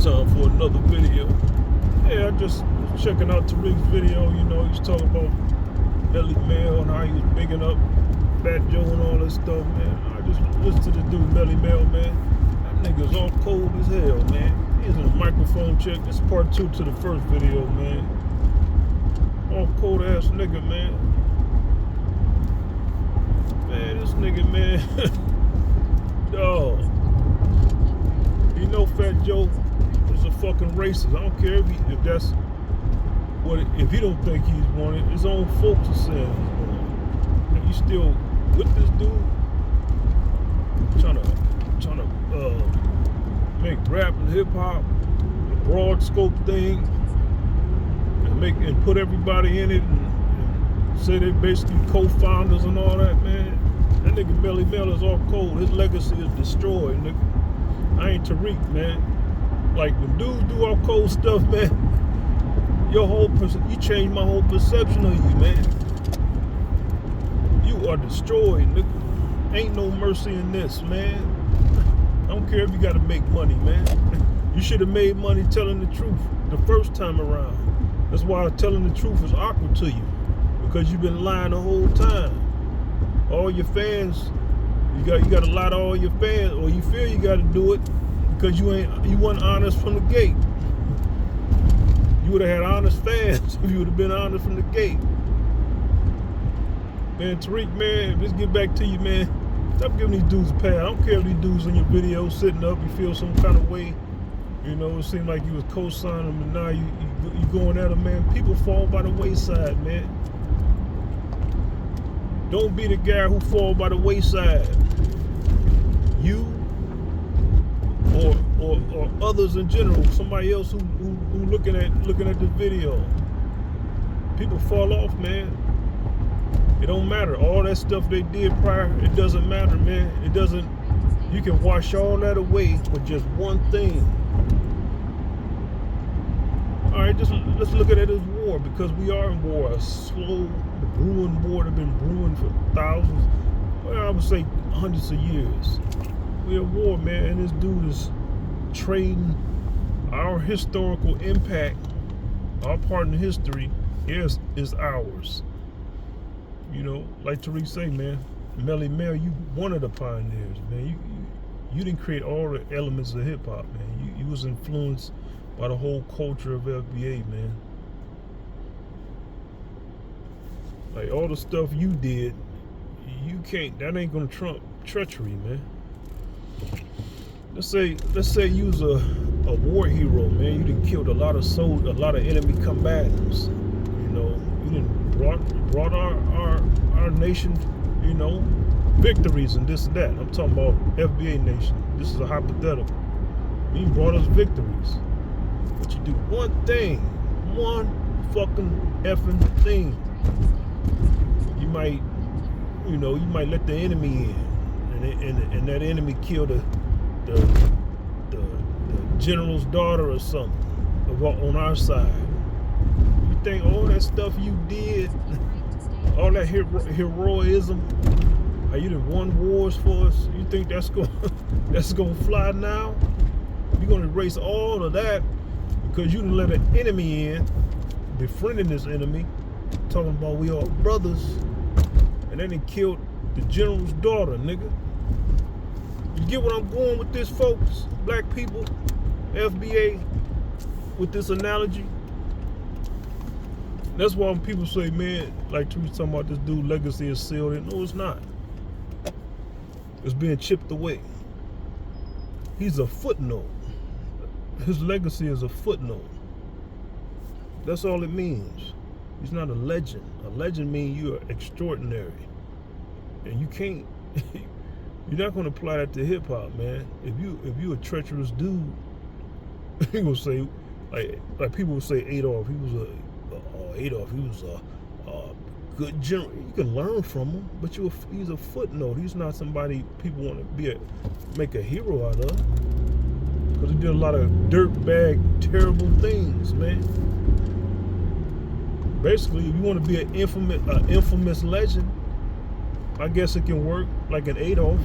time for another video. Yeah, I just checking out Tariq's video. You know, he's talking about Melle Mel and how he was bigging up Fat Joe and all that stuff, man. I just listened to the dude Melle Mel, man. That nigga's all cold as hell, man. He's in a microphone check. This is part 2 to the first video, man. All cold ass nigga, man. Man, this nigga, man. Dog. You know Fat Joe is a fucking racist. I don't care if that's what if he don't think he's wanted. His own folks are saying he's wanted. And you still with this dude trying to make rap and hip hop a broad scope thing and put everybody in it and say they basically co-founders and all that, man. That nigga Melle Mel is all cold. His legacy is destroyed, nigga. I ain't Tariq, man. Like when dudes do all cold stuff, man, you change my whole perception of you, man. You are destroyed, nigga. Ain't no mercy in this, man. I don't care if you gotta make money, man. You should have made money telling the truth the first time around. That's why telling the truth is awkward to you, because you've been lying the whole time. All your fans, you got to lie to all your fans, or you feel you got to do it because you weren't honest from the gate. You would have had honest fans if you would have been honest from the gate. Man, Tariq, man, let's get back to you, man. Stop giving these dudes a pass. I don't care if these dudes in your video sitting up, you feel some kind of way. You know, it seemed like you was co-signing them, and now you going at them, man. People fall by the wayside, man. Don't be the guy who fall by the wayside. You or others in general, somebody else who looking at the video. People fall off, man. It don't matter. All that stuff they did prior, it doesn't matter, man. It doesn't. You can wash all that away with just one thing. All right, let's look at it as war, because we are in war, a slow brewing war that's been brewing for thousands, well, I would say hundreds of years. We're at war, man, and this dude is trading our historical impact, our part in history is ours. You know, like Tariq say, man, Melle Mel, you one of the pioneers, man. You didn't create all the elements of hip hop, man. You was influenced by the whole culture of FBA, man. Like all the stuff you did, you can't. That ain't gonna trump treachery, man. Let's say you was a war hero, man. You done killed a lot of soldiers, a lot of enemy combatants. You know, you done brought our nation, you know, victories and this and that. I'm talking about FBA nation. This is a hypothetical. You brought us victories. But you do one thing, one fucking effing thing. You might let the enemy in, and that enemy kill the general's daughter or something on our side. You think all that stuff you did, all that heroism, how you done won wars for us, you think that's gonna fly now? You're gonna erase all of that because you didn't let an enemy in, befriending this enemy, talking about we all brothers, and then he killed the general's daughter, nigga. You get what I'm going with this, folks? Black people, FBA, with this analogy. That's why when people say, man, like Tariq talking about this dude legacy is sealed in. No, it's not. It's being chipped away. He's a footnote. His legacy is a footnote. That's all it means. He's not a legend. A legend means you are extraordinary. And you can't, you're not gonna apply that to hip hop, man. If you a treacherous dude, you gonna say, like people would say Adolf, he was a good general. You can learn from him, but he's a footnote. He's not somebody people want to make a hero out of, because he did a lot of dirtbag, terrible things, man. Basically, if you want to be an infamous legend, I guess it can work like an Adolf.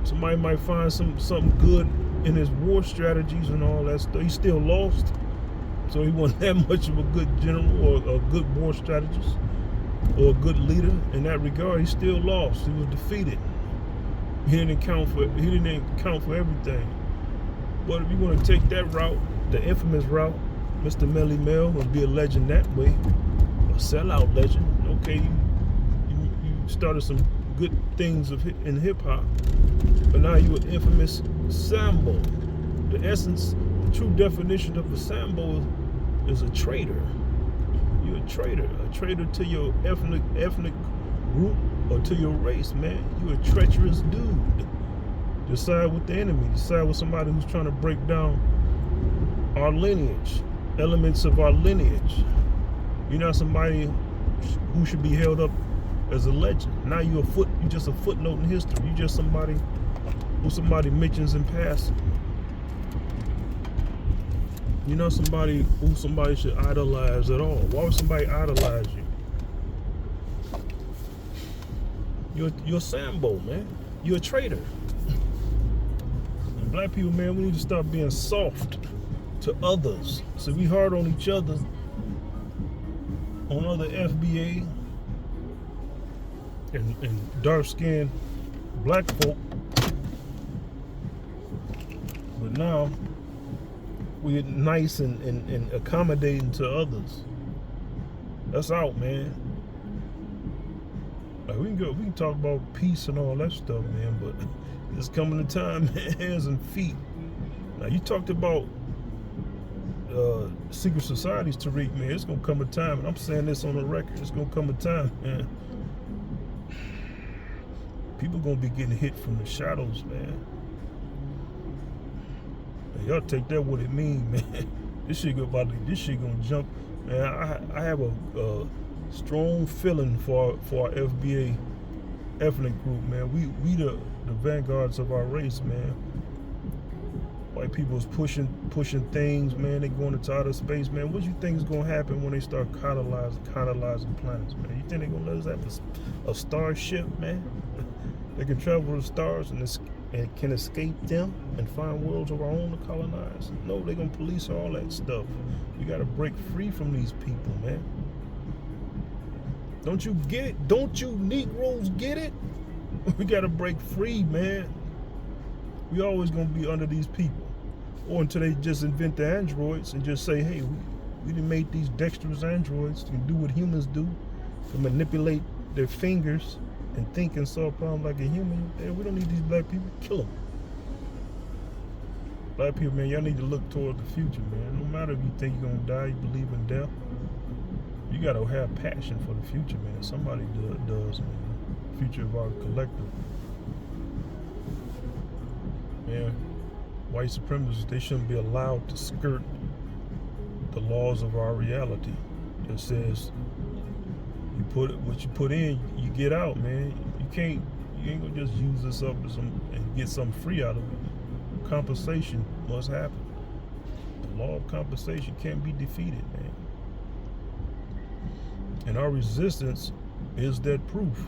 Somebody might find something good in his war strategies and all that stuff. He still lost. So he wasn't that much of a good general or a good war strategist or a good leader in that regard. He still lost. He was defeated. He didn't account for everything. But if you want to take that route, the infamous route, Mr. Melle Mel will be a legend that way, a sellout legend. Okay, you started some good things in hip hop, but now you're an infamous Sambo. The essence, the true definition of a Sambo is a traitor. You're a traitor to your ethnic group or to your race, man. You're a treacherous dude. You side with the enemy. You side with somebody who's trying to break down our lineage, elements of our lineage. You're not somebody who should be held up as a legend. Now you're just a footnote in history. You're just somebody who somebody mentions in passing. You're not somebody who somebody should idolize at all. Why would somebody idolize you? You're a Sambo, man. You're a traitor. And black people, man, we need to stop being soft to others. So we hard on each other, on other FBA and dark-skinned black folk. But now we're nice and accommodating to others. That's out, man. Like we can talk about peace and all that stuff, man, but it's coming a time, man, hands and feet. Now you talked about secret societies, Tariq, man. It's gonna come a time, and I'm saying this on the record. It's gonna come a time, man. People gonna be getting hit from the shadows, man. And y'all take that what it mean, man. This shit gonna jump, man. I have a strong feeling for our FBA ethnic group, man. We the vanguards of our race, man. White people's pushing things, man. They going into outer space, man. What do you think is gonna happen when they start colonizing planets, man? You think they're gonna let us have a starship, man? They can travel the stars and can escape them and find worlds of our own to colonize? No, they're gonna police all that stuff. You gotta break free from these people, man. Don't you get it? Don't you Negroes get it? We gotta break free, man. We always gonna be under these people. Or until they just invent the androids and just say, hey, we done made these dexterous androids to do what humans do, to manipulate their fingers and think and solve problems like a human. Hey, we don't need these black people. Kill them. Black people, man, y'all need to look toward the future, man. No matter if you think you're gonna die, you believe in death, you gotta have passion for the future, man. Somebody does, man. Future of our collective. Man, white supremacists, they shouldn't be allowed to skirt the laws of our reality. That says what you put in, you get out, man. You ain't gonna just use this up and get something free out of it. Compensation must happen. The law of compensation can't be defeated, man. And our resistance is that proof.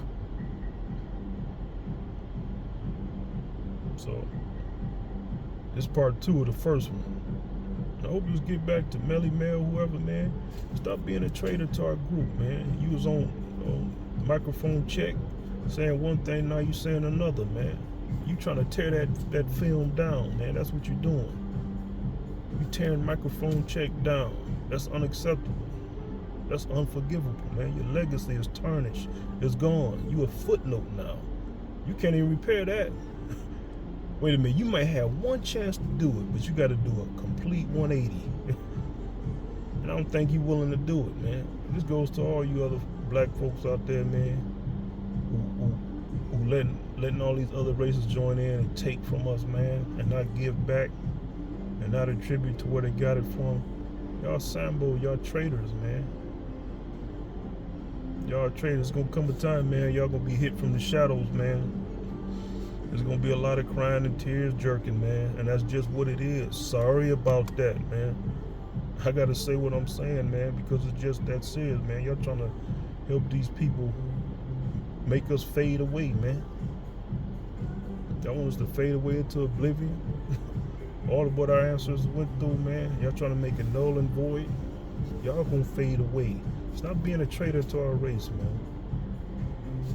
So, this part 2 of the first one. I hope you get back to Melle Mel, whoever, man. Stop being a traitor to our group, man. You was on microphone check saying one thing, now you saying another, man. You trying to tear that film down, man. That's what you're doing. You tearing microphone check down. That's unacceptable. That's unforgivable, man. Your legacy is tarnished. It's gone. You a footnote now. You can't even repair that. Wait a minute, you might have one chance to do it, but you got to do a complete 180. And I don't think you're willing to do it, man. This goes to all you other black folks out there, man, who letting all these other races join in and take from us, man, and not give back and not attribute to where they got it from. Y'all Sambo, y'all traitors, man. Y'all traitors. It's gonna come a time, man, y'all gonna be hit from the shadows, man. There's gonna be a lot of crying and tears jerking, man, and that's just what it is. Sorry about that, man. I gotta say what I'm saying, man, because it's just that serious, man. Y'all trying to help these people make us fade away, man. Y'all want us to fade away into oblivion? All of what our ancestors went through, man, y'all trying to make it null and void. Y'all gonna fade away. Stop being a traitor to our race, man.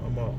I'm out.